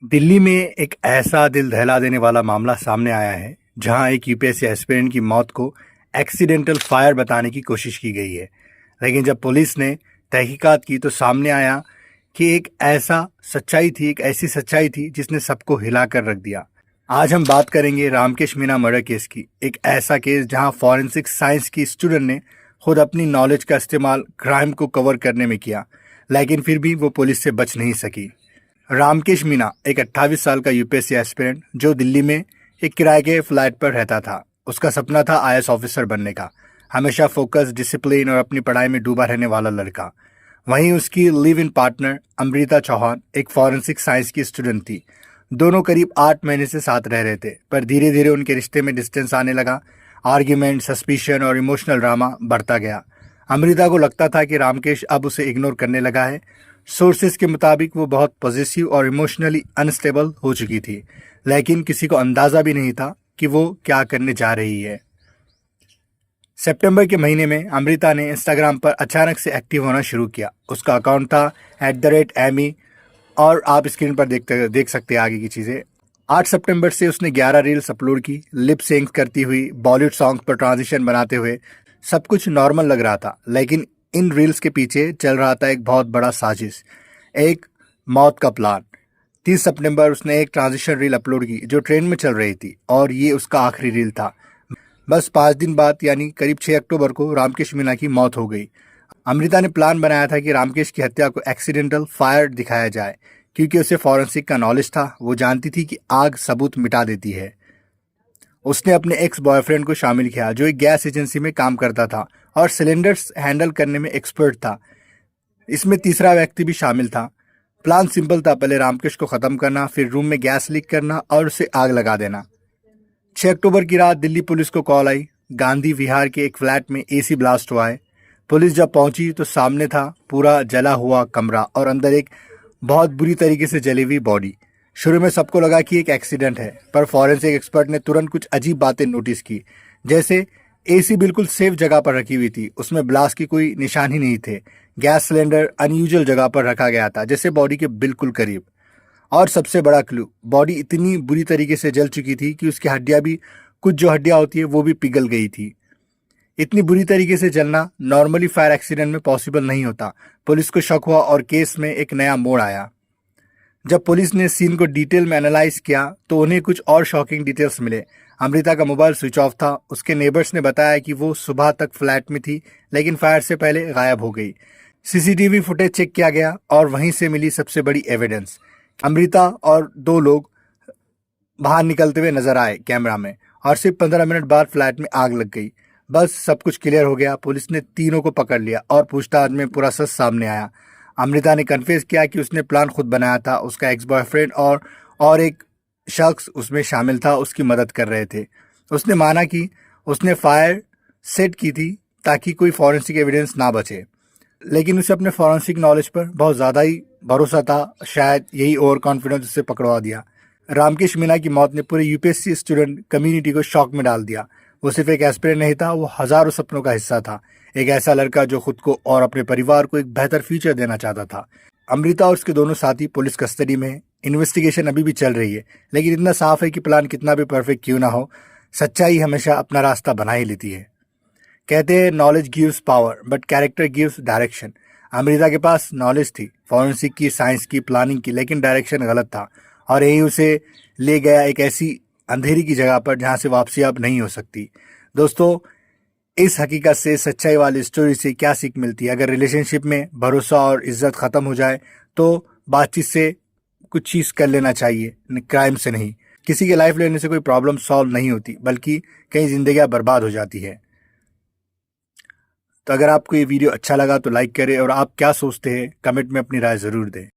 दिल्ली में एक ऐसा दिल दहला देने वाला मामला सामने आया है जहां एक यूपीएससी एस्पिरेंट की मौत को एक्सीडेंटल फायर बताने की कोशिश की गई है। लेकिन जब पुलिस ने तहकीकात की तो सामने आया कि एक ऐसी सच्चाई थी जिसने सबको हिला कर रख दिया। आज हम बात करेंगे रामकेश मीना मर्डर केस की। एक ऐसा केस जहां फॉरेंसिक साइंस की स्टूडेंट ने खुद अपनी नॉलेज का इस्तेमाल क्राइम को कवर करने में किया, लेकिन फिर भी वो पुलिस से बच नहीं सकी। रामकेश मीना एक 28 साल का यूपीएससी एस्पिरेंट जो दिल्ली में एक किराए के फ्लैट पर रहता था। उसका सपना था आईएएस ऑफिसर बनने का। हमेशा फोकस, डिसिप्लिन और अपनी पढ़ाई में डूबा रहने वाला लड़का। वहीं उसकी live in partner Amrita Chauhan एक फॉरेंसिक साइंस की स्टूडेंट थी। दोनों करीब 8 महीने से साथ रह रहे थे, पर धीरे धीरे उनके रिश्ते में डिस्टेंस आने लगा। आर्ग्यूमेंट, सस्पिशन और इमोशनल ड्रामा बढ़ता गया। अमृता को लगता था कि रामकेश अब उसे इग्नोर करने लगा है। सोर्सेस के मुताबिक वो बहुत पॉजिटिव और इमोशनली अनस्टेबल हो चुकी थी, लेकिन किसी को अंदाजा भी नहीं था कि वो क्या करने जा रही है। सितंबर के महीने में अमृता ने इंस्टाग्राम पर अचानक से एक्टिव होना शुरू किया। उसका अकाउंट था @एमी और आप स्क्रीन पर देख सकते हैं आगे की चीज़ें। 8 सितंबर से उसने 11 रील्स अपलोड की, लिप सिंक करती हुई, बॉलीवुड सॉन्ग पर ट्रांजिशन बनाते हुए। सब कुछ नॉर्मल लग रहा था, लेकिन इन रील्स के पीछे चल रहा था एक बहुत बड़ा साजिश, एक मौत का प्लान। 30 सितंबर उसने एक ट्रांजिशन रील अपलोड की जो ट्रेंड में चल रही थी, और ये उसका आखिरी रील था। बस 5 दिन बाद यानी करीब 6 अक्टूबर को रामकेश मीना की मौत हो गई। अमृता ने प्लान बनाया था कि रामकेश की हत्या को एक्सीडेंटल फायर दिखाया जाए, क्योंकि उसे फॉरेंसिक का नॉलेज था। वो जानती थी कि आग सबूत मिटा देती है। उसने अपने एक्स बॉयफ्रेंड को शामिल किया जो एक गैस एजेंसी में काम करता था और सिलेंडर्स हैंडल करने में एक्सपर्ट था। इसमें तीसरा व्यक्ति भी शामिल था। प्लान सिंपल था, पहले रामकेश को खत्म करना, फिर रूम में गैस लीक करना और उसे आग लगा देना। 6 अक्टूबर की रात दिल्ली पुलिस को कॉल आई, गांधी विहार के एक फ्लैट में एसी ब्लास्ट हुआ है। पुलिस जब पहुंची तो सामने था पूरा जला हुआ कमरा और अंदर एक बहुत बुरी तरीके से जली हुई बॉडी। शुरू में सबको लगा कि एक एक्सीडेंट है, पर फॉरेंसिक एक्सपर्ट ने तुरंत कुछ अजीब बातें नोटिस की। जैसे एसी बिल्कुल सेफ जगह पर रखी हुई थी, उसमें ब्लास्ट की कोई निशान ही नहीं थे। गैस सिलेंडर अनयूजुअल जगह पर रखा गया था, जैसे बॉडी के बिल्कुल करीब। और सबसे बड़ा क्लू, बॉडी इतनी बुरी तरीके से जल चुकी थी कि उसकी हड्डियां भी, कुछ जो हड्डियां होती है वो भी पिघल गई थी। इतनी बुरी तरीके से जलना नॉर्मली फायर एक्सीडेंट में पॉसिबल नहीं होता। पुलिस को शक हुआ और केस में एक नया मोड़ आया। जब पुलिस ने सीन को डिटेल में एनालाइज किया तो उन्हें कुछ और शॉकिंग डिटेल्स मिले। अमृता का मोबाइल स्विच ऑफ था। उसके नेबर्स ने बताया कि वो सुबह तक फ्लैट में थी, लेकिन फायर से पहले गायब हो गई। सीसीटीवी फुटेज चेक किया गया और वहीं से मिली सबसे बड़ी एविडेंस। अमृता और 2 लोग बाहर निकलते हुए नजर आए कैमरा में, और सिर्फ 15 मिनट बाद फ्लैट में आग लग गई। बस सब कुछ क्लियर हो गया। पुलिस ने तीनों को पकड़ लिया और पूछताछ में पूरा सच सामने आया। अमृता ने कन्फेस किया कि उसने प्लान खुद बनाया था। उसका एक्स बॉयफ्रेंड और एक शख्स उसमें शामिल था, उसकी मदद कर रहे थे। उसने माना कि उसने फायर सेट की थी ताकि कोई फॉरेंसिक एविडेंस ना बचे, लेकिन उसे अपने फॉरेंसिक नॉलेज पर बहुत ज़्यादा ही भरोसा था। शायद यही ओवर कॉन्फिडेंस उसे पकड़वा दिया। रामकेश मीना की मौत ने पूरे यूपीएससी स्टूडेंट कम्युनिटी को शॉक में डाल दिया। वो सिर्फ एक एस्पिरेंट नहीं था, वो हजारों सपनों का हिस्सा था। एक ऐसा लड़का जो खुद को और अपने परिवार को एक बेहतर फ्यूचर देना चाहता था। अमृता और उसके दोनों साथी पुलिस कस्टडी में हैं। इन्वेस्टिगेशन अभी भी चल रही है, लेकिन इतना साफ है कि प्लान कितना भी परफेक्ट क्यों ना हो, सच्चाई हमेशा अपना रास्ता बना ही लेती है। कहते हैं knowledge gives power but character gives direction. Amrita के पास नॉलेज थी, फॉरेंसिक की, साइंस की, प्लानिंग की, लेकिन डायरेक्शन गलत था, और यही उसे ले गया एक ऐसी अंधेरी की जगह पर जहां से वापसी अब नहीं हो सकती। दोस्तों, इस हकीकत से, सच्चाई वाली स्टोरी से क्या सीख मिलती है? अगर रिलेशनशिप में भरोसा और इज्जत खत्म हो जाए तो बातचीत से कुछ चीज़ कर लेना चाहिए, क्राइम से नहीं। किसी की लाइफ लेने से कोई प्रॉब्लम सॉल्व नहीं होती, बल्कि कई जिंदगियां बर्बाद हो जाती है। तो अगर आपको ये वीडियो अच्छा लगा तो लाइक करें, और आप क्या सोचते हैं कमेंट में अपनी राय ज़रूर दें।